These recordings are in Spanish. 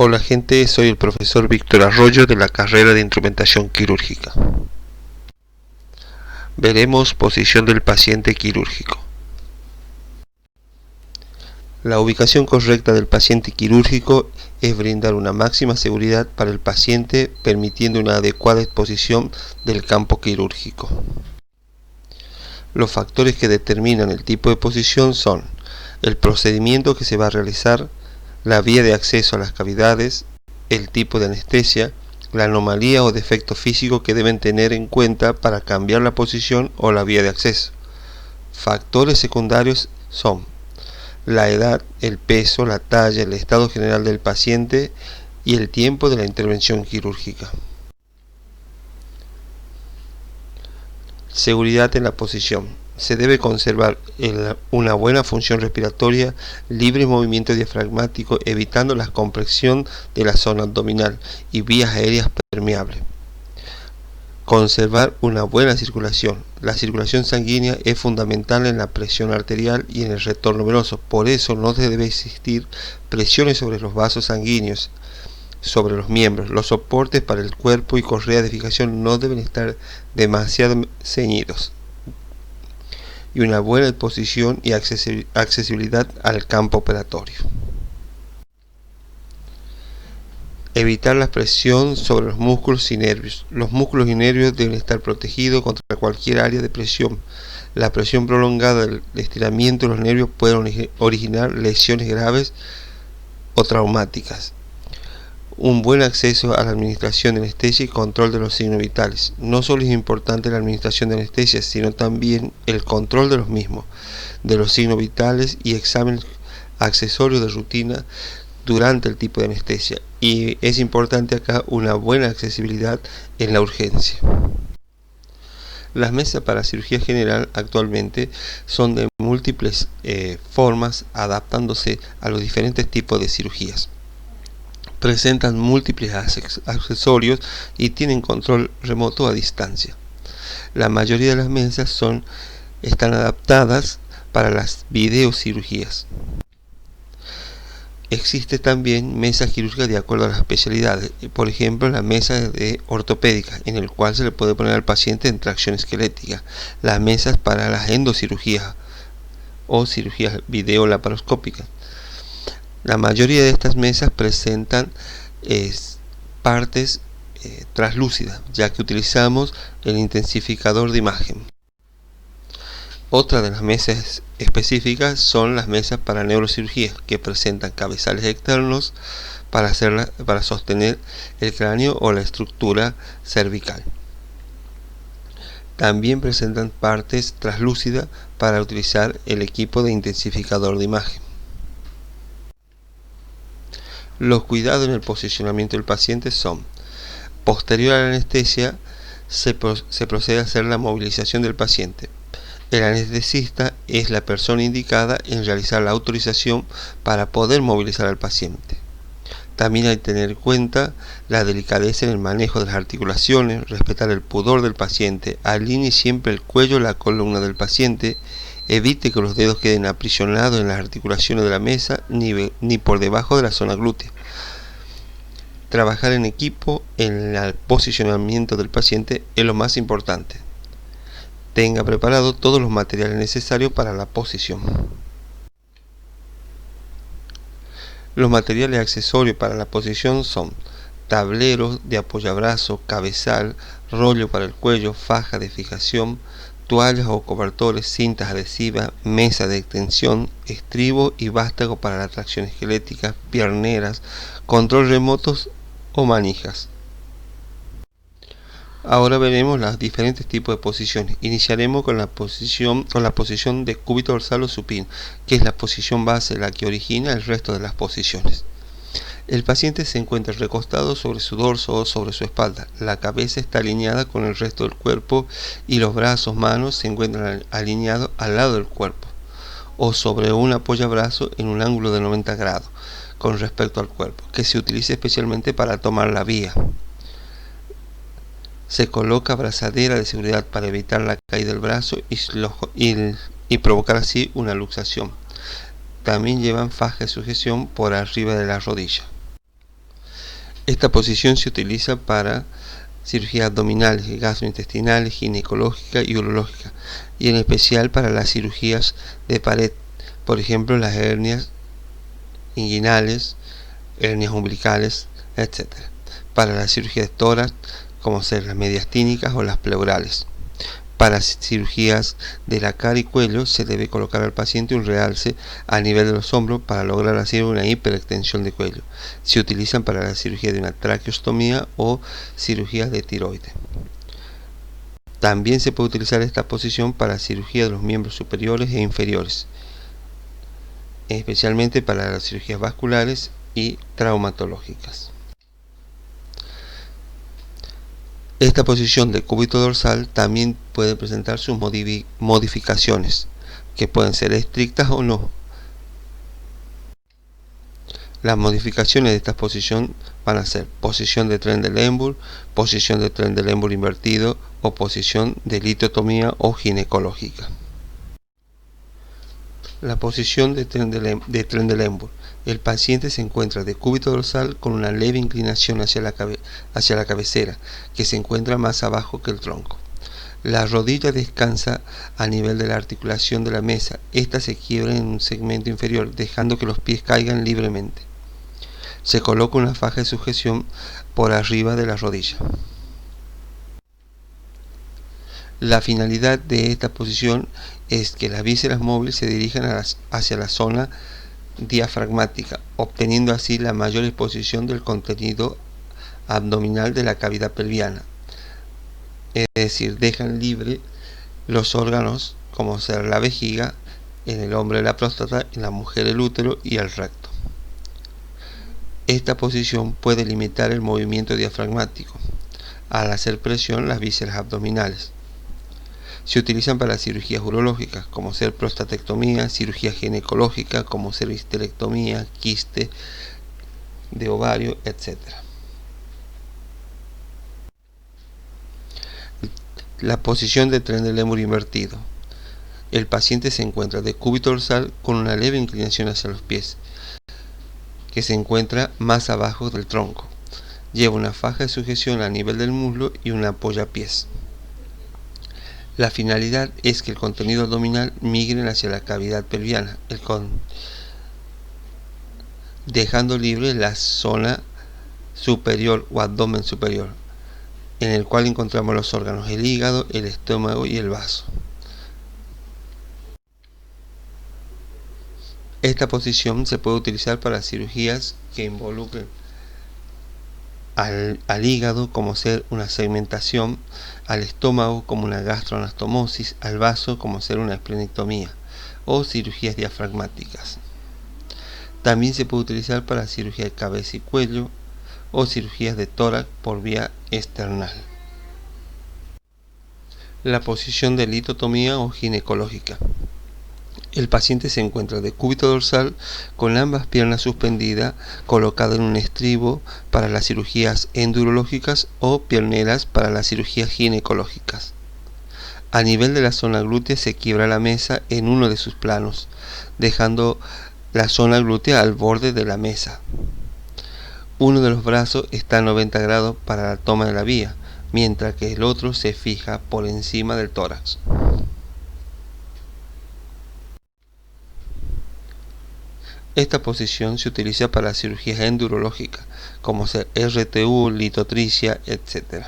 Hola gente, soy el profesor Víctor Arroyo de la carrera de Instrumentación Quirúrgica. Veremos posición del paciente quirúrgico. La ubicación correcta del paciente quirúrgico es brindar una máxima seguridad para el paciente, permitiendo una adecuada exposición del campo quirúrgico. Los factores que determinan el tipo de posición son el procedimiento que se va a realizar, la vía de acceso a las cavidades, el tipo de anestesia, la anomalía o defecto físico que deben tener en cuenta para cambiar la posición o la vía de acceso. Factores secundarios son la edad, el peso, la talla, el estado general del paciente y el tiempo de la intervención quirúrgica. Seguridad en la posición. Se debe conservar una buena función respiratoria, libre movimiento diafragmático, evitando la compresión de la zona abdominal y vías aéreas permeables. Conservar una buena circulación. La circulación sanguínea es fundamental en la presión arterial y en el retorno venoso, por eso no debe existir presiones sobre los vasos sanguíneos, sobre los miembros. Los soportes para el cuerpo y correa de fijación no deben estar demasiado ceñidos. Y una buena exposición y accesibilidad al campo operatorio. Evitar la presión sobre los músculos y nervios. Los músculos y nervios deben estar protegidos contra cualquier área de presión. La presión prolongada del estiramiento de los nervios puede originar lesiones graves o traumáticas. Un buen acceso a la administración de anestesia y control de los signos vitales. No solo es importante la administración de anestesia, sino también el control de los mismos, de los signos vitales y exámenes accesorios de rutina durante el tipo de anestesia. Y es importante acá una buena accesibilidad en la urgencia. Las mesas para cirugía general actualmente son de múltiples formas, adaptándose a los diferentes tipos de cirugías. Presentan múltiples accesorios y tienen control remoto a distancia. La mayoría de las mesas están adaptadas para las videocirugías. Existe también mesas quirúrgicas de acuerdo a las especialidades, por ejemplo la mesa de ortopédica, en el cual se le puede poner al paciente en tracción esquelética, las mesas para las endocirugías o cirugías videolaparoscópicas. La mayoría de estas mesas presentan partes translúcidas, ya que utilizamos el intensificador de imagen. Otra de las mesas específicas son las mesas para neurocirugía, que presentan cabezales externos para sostener el cráneo o la estructura cervical. También presentan partes translúcidas para utilizar el equipo de intensificador de imagen. Los cuidados en el posicionamiento del paciente son: posterior a la anestesia se procede a hacer la movilización del paciente. El anestesista es la persona indicada en realizar la autorización para poder movilizar al paciente. También hay que tener en cuenta la delicadeza en el manejo de las articulaciones, respetar el pudor del paciente, alinee siempre el cuello, la columna del paciente, evite que los dedos queden aprisionados en las articulaciones de la mesa ni por debajo de la zona glútea. Trabajar en equipo en el posicionamiento del paciente es lo más importante. Tenga preparado todos los materiales necesarios para la posición. Los materiales accesorios para la posición son tableros de apoyabrazo, cabezal, rollo para el cuello, faja de fijación, toallas o cobertores, cintas adhesivas, mesa de extensión, estribo y vástago para la tracción esquelética, pierneras, control remotos o manijas. Ahora veremos los diferentes tipos de posiciones. Iniciaremos con la posición de cúbito dorsal o supino, que es la posición base, la que origina el resto de las posiciones. El paciente se encuentra recostado sobre su dorso o sobre su espalda. La cabeza está alineada con el resto del cuerpo y los brazos, manos se encuentran alineados al lado del cuerpo o sobre un apoyabrazo en un ángulo de 90 grados con respecto al cuerpo, que se utiliza especialmente para tomar la vía. Se coloca abrazadera de seguridad para evitar la caída del brazo y provocar así una luxación. También llevan faja de sujeción por arriba de la rodilla. Esta posición se utiliza para cirugías abdominales, gastrointestinales, ginecológicas y urológicas, y en especial para las cirugías de pared, por ejemplo las hernias inguinales, hernias umbilicales, etc. Para la cirugía de tórax, como ser las mediastínicas o las pleurales. Para cirugías de la cara y cuello se debe colocar al paciente un realce a nivel de los hombros para lograr así una hiperextensión de cuello. Se utilizan para la cirugía de una traqueostomía o cirugía de tiroides. También se puede utilizar esta posición para cirugía de los miembros superiores e inferiores, especialmente para las cirugías vasculares y traumatológicas. Esta posición de cúbito dorsal también puede presentar sus modificaciones, que pueden ser estrictas o no. Las modificaciones de esta posición van a ser posición de Trendelenburg, posición de Trendelenburg invertido o posición de litotomía o ginecológica. La posición de Trendelenburg. El paciente se encuentra de cúbito dorsal con una leve inclinación hacia la cabecera, que se encuentra más abajo que el tronco. La rodilla descansa a nivel de la articulación de la mesa. Esta se quiebra en un segmento inferior, dejando que los pies caigan libremente. Se coloca una faja de sujeción por arriba de la rodilla. La finalidad de esta posición es que las vísceras móviles se dirijan hacia la zona diafragmática, obteniendo así la mayor exposición del contenido abdominal de la cavidad pelviana. Es decir, dejan libre los órganos como ser la vejiga, en el hombre la próstata, en la mujer el útero y el recto. Esta posición puede limitar el movimiento diafragmático al hacer presión las vísceras abdominales. Se utilizan para cirugías urológicas, como ser prostatectomía, cirugía ginecológica, como ser histerectomía, quiste de ovario, etc. La posición de Trendelenburg invertido. El paciente se encuentra de cúbito dorsal con una leve inclinación hacia los pies, que se encuentra más abajo del tronco. Lleva una faja de sujeción a nivel del muslo y un apoyapiés. La finalidad es que el contenido abdominal migre hacia la cavidad pelviana, dejando libre la zona superior o abdomen superior, en el cual encontramos los órganos, el hígado, el estómago y el vaso. Esta posición se puede utilizar para cirugías que involucren al hígado como ser una segmentación, al estómago como una gastroanastomosis, al vaso como ser una esplenectomía o cirugías diafragmáticas. También se puede utilizar para cirugía de cabeza y cuello o cirugías de tórax por vía external. La posición de litotomía o ginecológica. El paciente se encuentra de cúbito dorsal con ambas piernas suspendidas, colocada en un estribo para las cirugías endurológicas o pioneras para las cirugías ginecológicas. A nivel de la zona glútea se quiebra la mesa en uno de sus planos, dejando la zona glútea al borde de la mesa. Uno de los brazos está a 90 grados para la toma de la vía, mientras que el otro se fija por encima del tórax. Esta posición se utiliza para cirugías endurológicas, como ser RTU, litotricia, etc.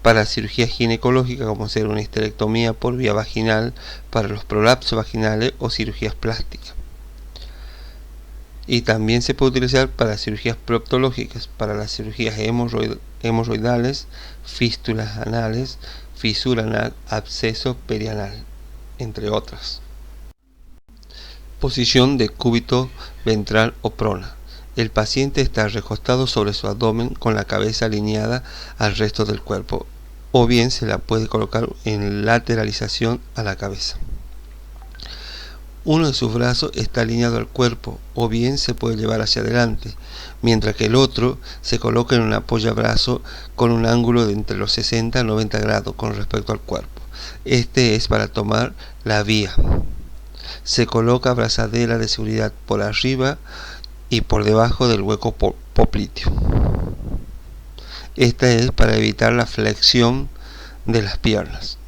Para cirugías ginecológicas, como ser una histerectomía por vía vaginal, para los prolapsos vaginales o cirugías plásticas. Y también se puede utilizar para cirugías proctológicas, para las cirugías hemorroidales, fístulas anales, fisura anal, absceso perianal, entre otras. Posición de cúbito ventral o prona. El paciente está recostado sobre su abdomen con la cabeza alineada al resto del cuerpo, o bien se la puede colocar en lateralización a la cabeza. Uno de sus brazos está alineado al cuerpo, o bien se puede llevar hacia adelante, mientras que el otro se coloca en un apoyabrazo con un ángulo de entre los 60 a 90 grados con respecto al cuerpo. Este es para tomar la vía. Se coloca abrazadera de seguridad por arriba y por debajo del hueco popliteo. Esta es para evitar la flexión de las piernas.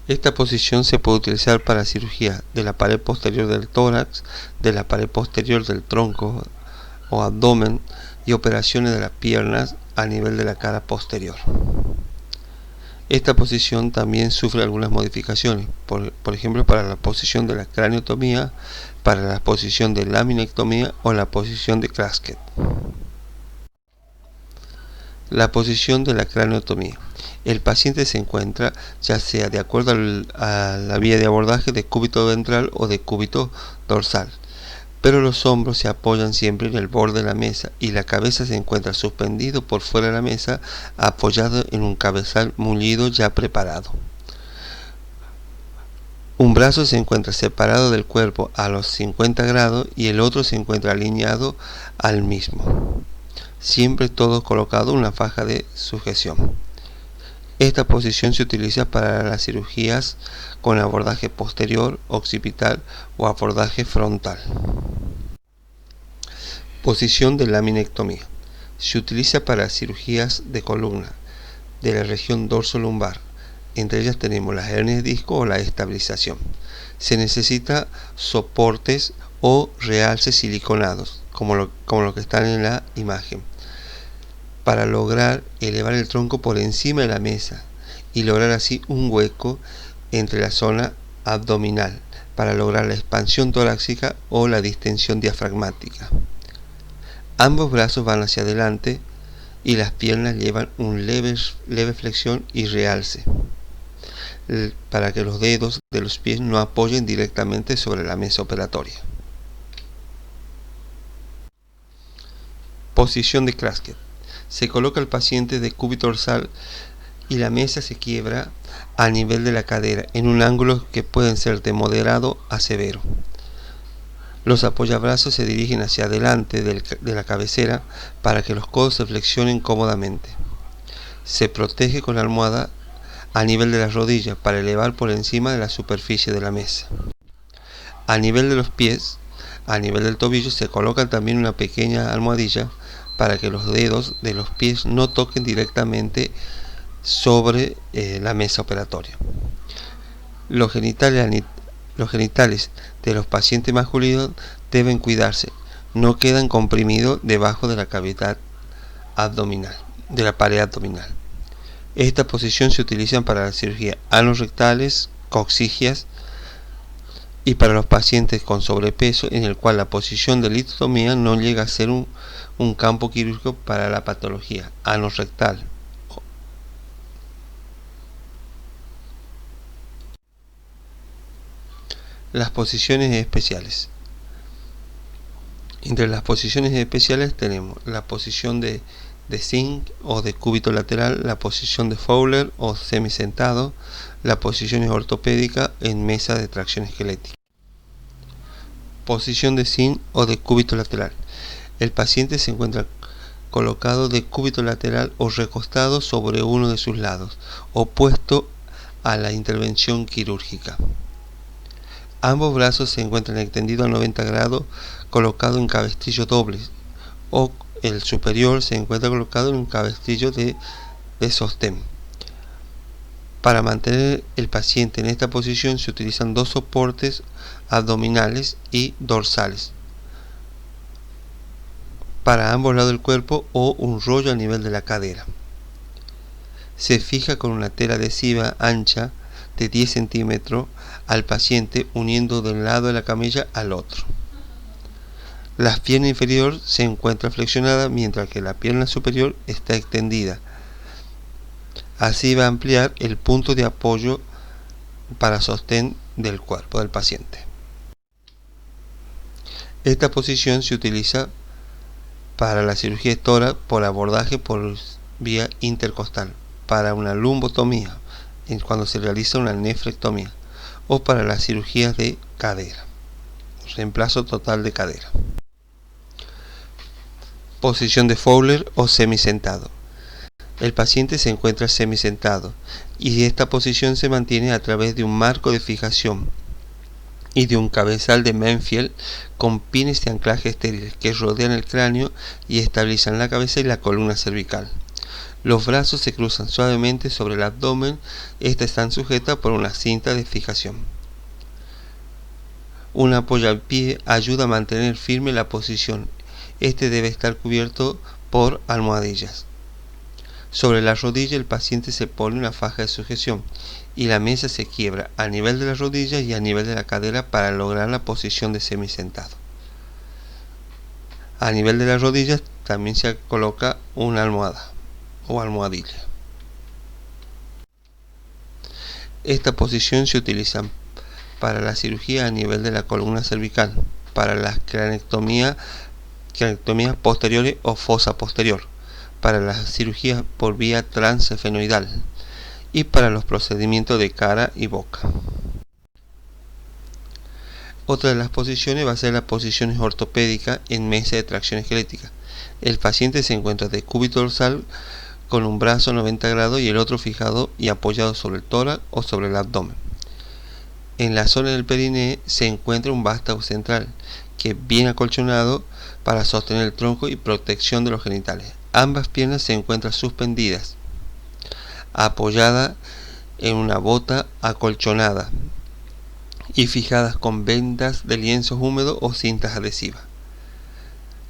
Esta posición se puede utilizar para cirugía de la pared posterior del tórax, de la pared posterior del tronco o abdomen y operaciones de las piernas a nivel de la cara posterior. Esta posición también sufre algunas modificaciones, por ejemplo para la posición de la craniotomía, para la posición de laminectomía o la posición de Kraskett. La posición de la craniotomía. El paciente se encuentra ya sea de acuerdo a la vía de abordaje de cúbito ventral o de cúbito dorsal, pero los hombros se apoyan siempre en el borde de la mesa y la cabeza se encuentra suspendido por fuera de la mesa, apoyado en un cabezal mullido ya preparado. Un brazo se encuentra separado del cuerpo a los 50 grados y el otro se encuentra alineado al mismo. Siempre todo colocado en una faja de sujeción. Esta posición se utiliza para las cirugías con abordaje posterior, occipital o abordaje frontal. Posición de laminectomía. Se utiliza para cirugías de columna, de la región dorso-lumbar. Entre ellas tenemos las hernias de disco o la estabilización. Se necesita soportes o realces siliconados, como lo que están en la imagen, para lograr elevar el tronco por encima de la mesa y lograr así un hueco entre la zona abdominal para lograr la expansión torácica o la distensión diafragmática. Ambos brazos van hacia adelante y las piernas llevan un leve flexión y realce para que los dedos de los pies no apoyen directamente sobre la mesa operatoria. Posición de Kraskett. Se coloca el paciente de cúbito dorsal y la mesa se quiebra a nivel de la cadera en un ángulo que puede ser de moderado a severo. Los apoyabrazos se dirigen hacia adelante de la cabecera para que los codos se flexionen cómodamente. Se protege con la almohada a nivel de las rodillas para elevar por encima de la superficie de la mesa. A nivel de los pies, a nivel del tobillo, se coloca también una pequeña almohadilla para que los dedos de los pies no toquen directamente sobre la mesa operatoria. Los genitales de los pacientes masculinos deben cuidarse, no quedan comprimidos debajo de la cavidad abdominal, de la pared abdominal. Esta posición se utiliza para la cirugía anorrectales, coxigias y para los pacientes con sobrepeso, en el cual la posición de listotomía no llega a ser un campo quirúrgico para la patología anorrectal. Las posiciones especiales. Entre las posiciones especiales tenemos la posición de zinc o de cúbito lateral, la posición de Fowler o semisentado, la posición ortopédica en mesa de tracción esquelética. Posición de zinc o de cúbito lateral. El paciente se encuentra colocado de cúbito lateral o recostado sobre uno de sus lados, opuesto a la intervención quirúrgica. Ambos brazos se encuentran extendidos a 90 grados, colocado en cabestrillo doble, o el superior se encuentra colocado en un cabestrillo de sostén. Para mantener el paciente en esta posición se utilizan dos soportes abdominales y dorsales para ambos lados del cuerpo o un rollo a nivel de la cadera. Se fija con una tela adhesiva ancha de 10 centímetros al paciente, uniendo de un lado de la camilla al otro. La pierna inferior se encuentra flexionada mientras que la pierna superior está extendida. Así va a ampliar el punto de apoyo para sostén del cuerpo del paciente. Esta posición se utiliza para la cirugía de tórax por abordaje por vía intercostal, para una lumbotomía, cuando se realiza una nefrectomía, o para las cirugías de cadera, reemplazo total de cadera. Posición de Fowler o semisentado. El paciente se encuentra semisentado y esta posición se mantiene a través de un marco de fijación y de un cabezal de Menfield con pines de anclaje estériles que rodean el cráneo y estabilizan la cabeza y la columna cervical. Los brazos se cruzan suavemente sobre el abdomen. Estas están sujetas por una cinta de fijación. Un apoyo al pie ayuda a mantener firme la posición. Este debe estar cubierto por almohadillas. Sobre la rodilla el paciente se pone una faja de sujeción y la mesa se quiebra a nivel de las rodillas y a nivel de la cadera para lograr la posición de semisentado. A nivel de las rodillas también se coloca una almohada o almohadilla. Esta posición se utiliza para la cirugía a nivel de la columna cervical, para las cranectomías posteriores o fosa posterior, para las cirugías por vía transefenoidal y para los procedimientos de cara y boca. Otra de las posiciones va a ser la posición ortopédica en mesa de tracción esquelética. El paciente se encuentra de cúbito dorsal con un brazo 90 grados y el otro fijado y apoyado sobre el tórax o sobre el abdomen. En la zona del perineo se encuentra un vástago central que es bien acolchonado para sostener el tronco y protección de los genitales. Ambas piernas se encuentran suspendidas, apoyadas en una bota acolchonada y fijadas con vendas de lienzos húmedos o cintas adhesivas.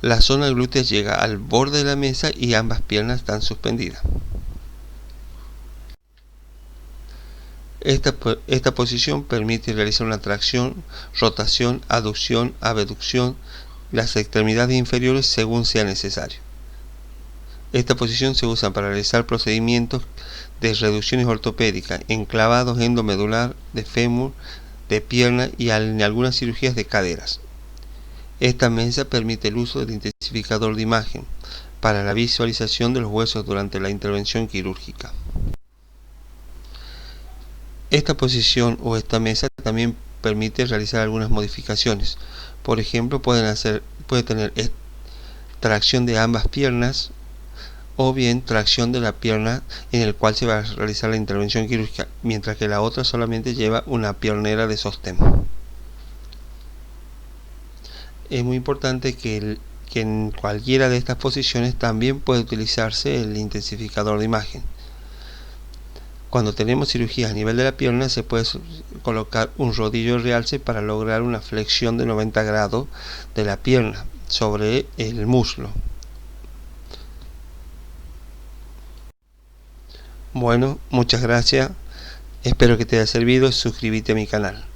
La zona glútea llega al borde de la mesa y ambas piernas están suspendidas. Esta posición permite realizar una tracción, rotación, aducción, abducción, las extremidades inferiores según sea necesario. Esta posición se usa para realizar procedimientos de reducciones ortopédicas, enclavados endomedular, de fémur, de pierna y en algunas cirugías de caderas. Esta mesa permite el uso del intensificador de imagen para la visualización de los huesos durante la intervención quirúrgica. Esta posición o esta mesa también permite realizar algunas modificaciones. Por ejemplo, puede tener tracción de ambas piernas o bien tracción de la pierna en el cual se va a realizar la intervención quirúrgica, mientras que la otra solamente lleva una piernera de sostén. Es muy importante que en cualquiera de estas posiciones también puede utilizarse el intensificador de imagen. Cuando tenemos cirugía a nivel de la pierna se puede colocar un rodillo de realce para lograr una flexión de 90 grados de la pierna sobre el muslo. Bueno, muchas gracias. Espero que te haya servido. Suscríbete a mi canal.